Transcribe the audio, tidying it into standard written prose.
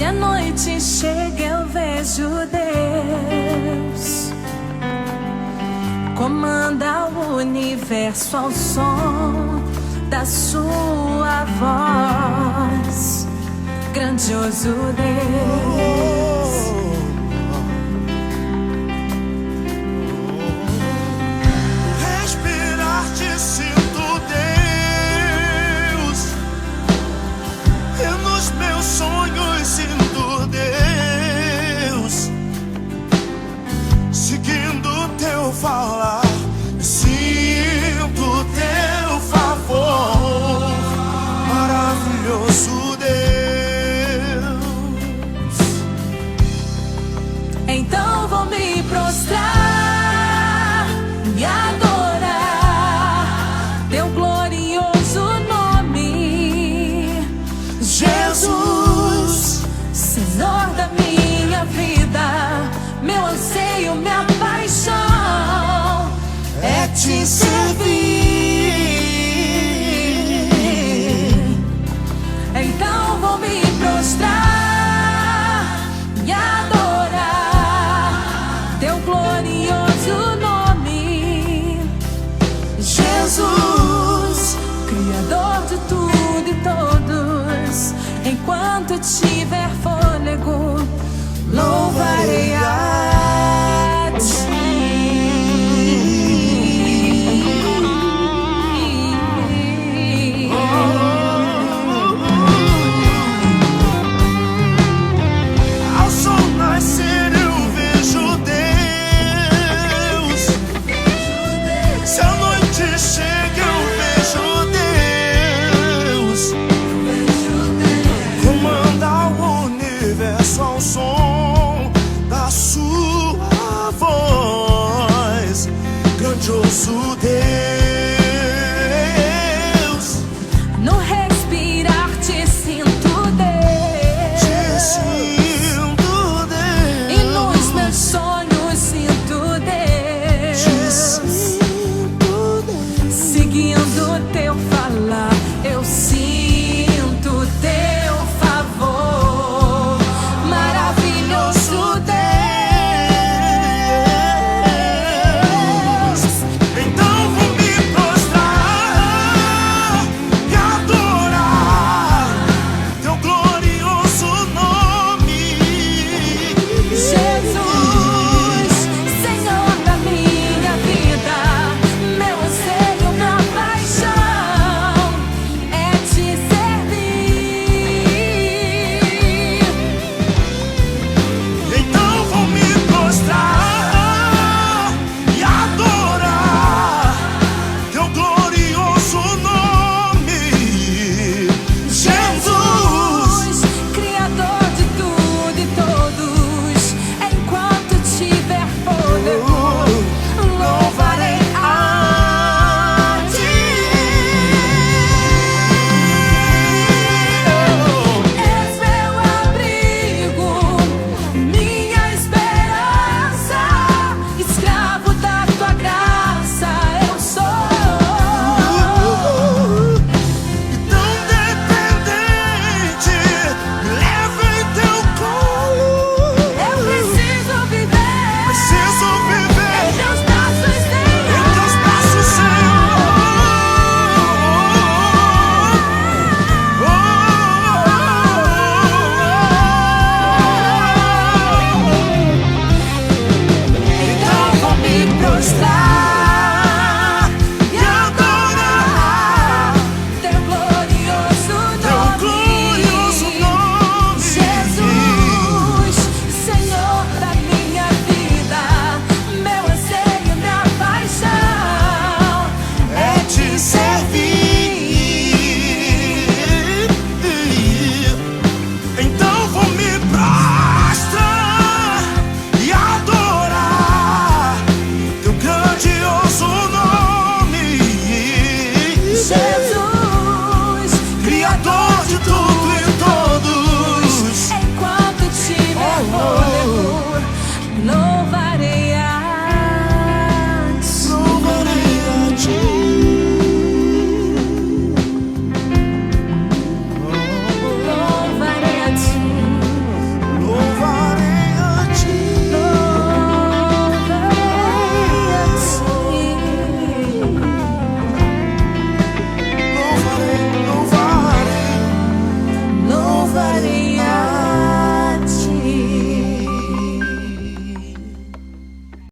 a noite chega, eu vejo Deus comanda o universo ao som da sua voz. Grandioso Deus. Respirar te sinto, Deus, e nos meus sonhos sinto, Deus, seguindo teu falar, sinto teu favor, maravilhoso Deus. Então vou me prostrar e adorar teu glorioso nome, Jesus, Senhor da minha vida. Meu anseio, minha paixão é te servir. Então vou me prostrar e adorar teu glorioso nome, Jesus, Criador de tudo e todos. Enquanto tiver fôlego, louvarei a